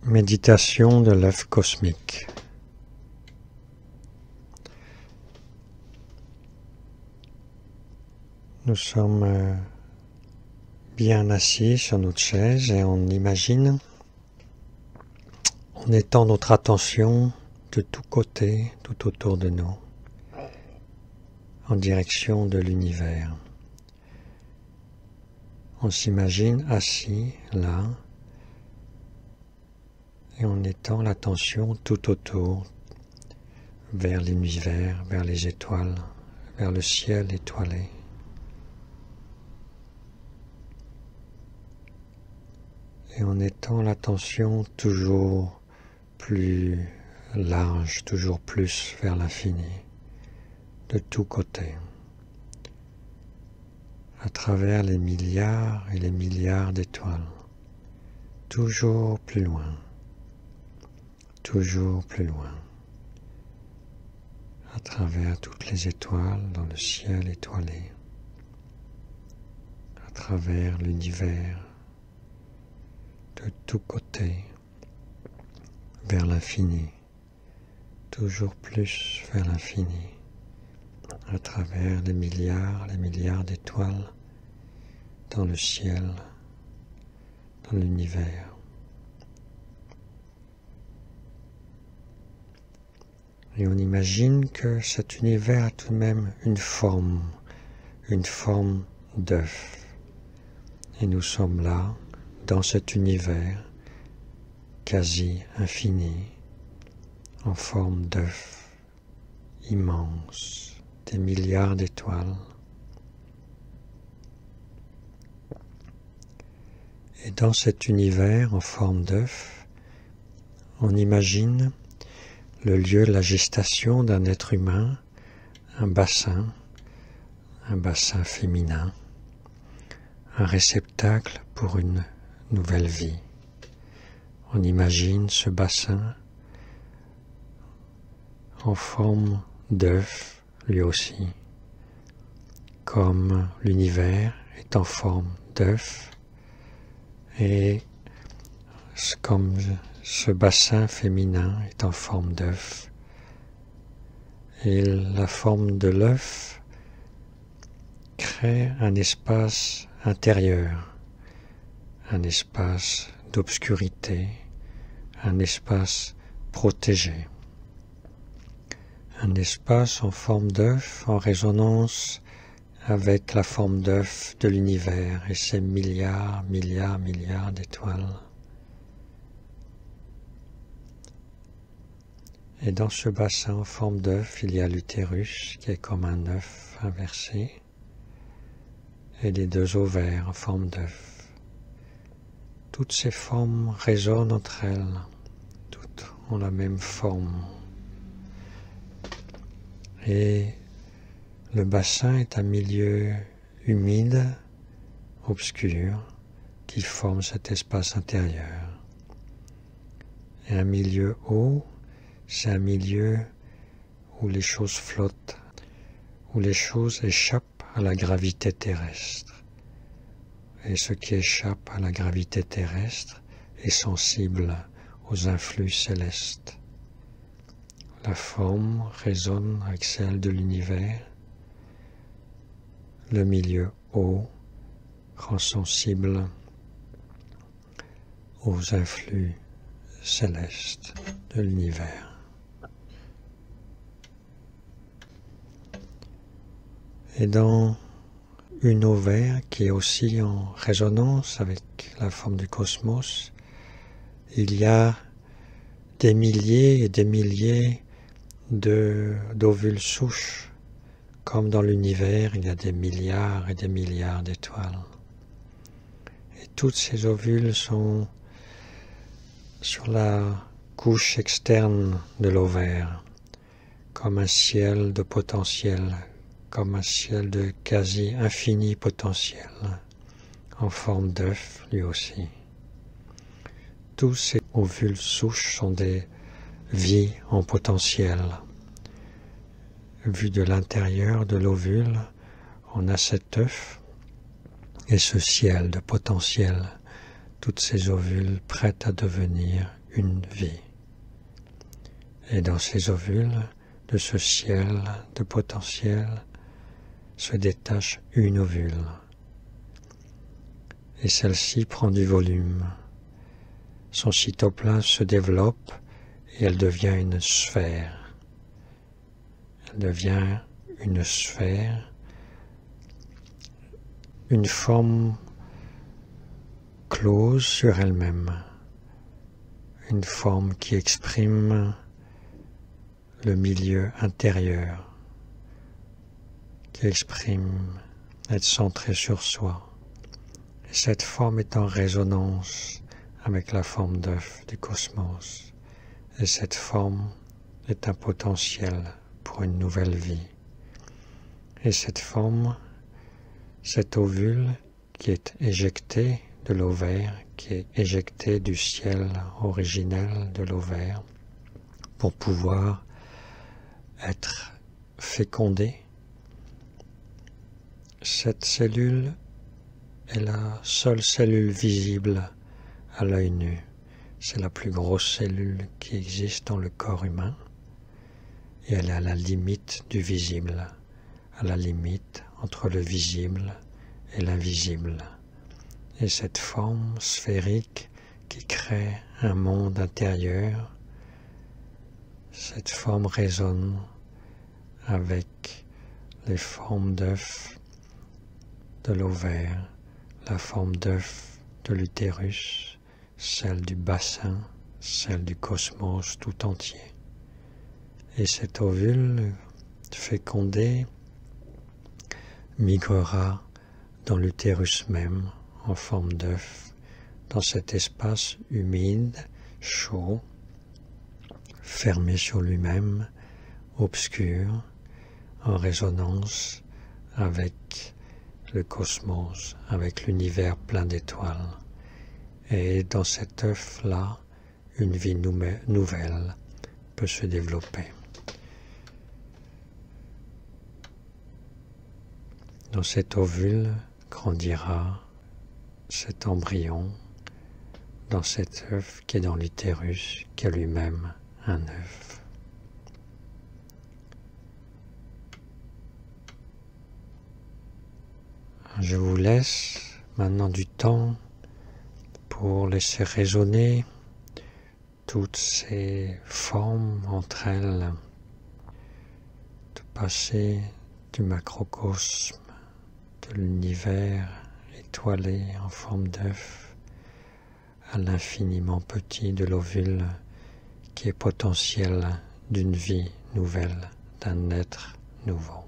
Méditation de l'œuf cosmique. Nous sommes bien assis sur notre chaise et on imagine, on étend notre attention de tous côtés, tout autour de nous, en direction de l'univers. On s'imagine assis là, et on étend l'attention tout autour, vers l'univers, vers les étoiles, vers le ciel étoilé. Et on étend l'attention toujours plus large, toujours plus vers l'infini, de tous côtés, à travers les milliards et les milliards d'étoiles, toujours plus loin, à travers toutes les étoiles dans le ciel étoilé, à travers l'univers, de tous côtés, vers l'infini, toujours plus vers l'infini, à travers les milliards d'étoiles, dans le ciel, dans l'univers. Et on imagine que cet univers a tout de même une forme d'œuf. Et nous sommes là, dans cet univers quasi infini, en forme d'œuf immense, des milliards d'étoiles. Et dans cet univers en forme d'œuf, on imagine le lieu de la gestation d'un être humain, un bassin féminin, un réceptacle pour une nouvelle vie. On imagine ce bassin en forme d'œuf, lui aussi, comme l'univers est en forme d'œuf, et comme ce bassin féminin est en forme d'œuf. Et la forme de l'œuf crée un espace intérieur, un espace d'obscurité, un espace protégé, un espace en forme d'œuf en résonance avec la forme d'œuf de l'univers et ses milliards d'étoiles. Et dans ce bassin en forme d'œuf, il y a l'utérus qui est comme un œuf inversé et les deux ovaires en forme d'œuf. Toutes ces formes résonnent entre elles, toutes ont la même forme. Et le bassin est un milieu humide, obscur, qui forme cet espace intérieur. Et un milieu haut, c'est un milieu où les choses flottent, où les choses échappent à la gravité terrestre. Et ce qui échappe à la gravité terrestre est sensible aux influx célestes. La forme résonne avec celle de l'univers. Le milieu haut rend sensible aux influx célestes de l'univers. Et dans une ovaire qui est aussi en résonance avec la forme du cosmos, il y a des milliers et des milliers d'ovules souches. Comme dans l'univers, il y a des milliards et des milliards d'étoiles. Et toutes ces ovules sont sur la couche externe de l'ovaire, comme un ciel de potentiel, comme un ciel de quasi infini potentiel, en forme d'œuf lui aussi. Tous ces ovules souches sont des vies en potentiel. Vu de l'intérieur de l'ovule, on a cet œuf et ce ciel de potentiel toutes ces ovules prêtes à devenir une vie. Et dans ces ovules, de ce ciel de potentiel, se détache une ovule. Et celle-ci prend du volume. Son cytoplasme se développe et elle devient une sphère. Elle devient une sphère, une forme close sur elle-même, une forme qui exprime le milieu intérieur, qui exprime être centré sur soi. Et cette forme est en résonance avec la forme d'œuf du cosmos. Et cette forme est un potentiel pour une nouvelle vie. Et cette forme, cet ovule qui est éjecté de l'ovaire, qui est éjecté du ciel originel de l'ovaire, pour pouvoir être fécondé. Cette cellule est la seule cellule visible à l'œil nu. C'est la plus grosse cellule qui existe dans le corps humain et elle est à la limite du visible, à la limite entre le visible et l'invisible. Et cette forme sphérique qui crée un monde intérieur, cette forme résonne avec les formes d'œufs de l'ovaire, la forme d'œuf de l'utérus, celle du bassin, celle du cosmos tout entier. Et cet ovule fécondé migrera dans l'utérus même, en forme d'œuf, dans cet espace humide, chaud, fermé sur lui-même, obscur, en résonance avec le cosmos, avec l'univers plein d'étoiles. Et dans cet œuf-là, une vie nouvelle peut se développer. Dans cet ovule grandira cet embryon, dans cet œuf qui est dans l'utérus, qui est lui-même un œuf. Je vous laisse maintenant du temps pour laisser résonner toutes ces formes entre elles, de passer du macrocosme, de l'univers étoilé en forme d'œuf, à l'infiniment petit de l'ovule qui est potentiel d'une vie nouvelle, d'un être nouveau.